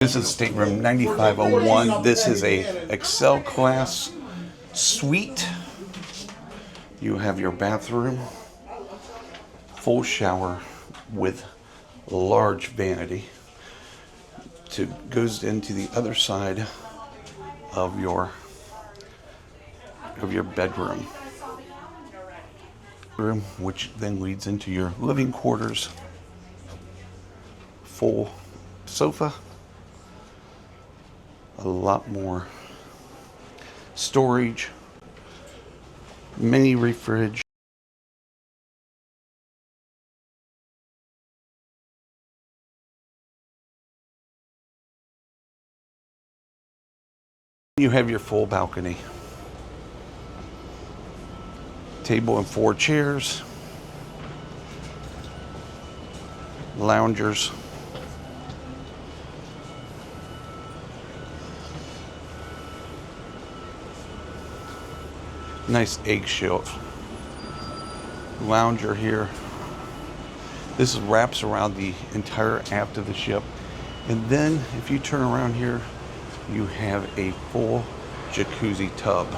This is stateroom 9501. This is a Excel class suite. You have your bathroom, full shower with large vanity. Goes into the other side of your bedroom, which then leads into your living quarters. Full sofa. A lot more storage, mini refrigerator. You have your full balcony, table and 4 chairs, loungers. Nice eggshell lounger here. This wraps around the entire aft of the ship. And then if you turn around here, you have a full jacuzzi tub.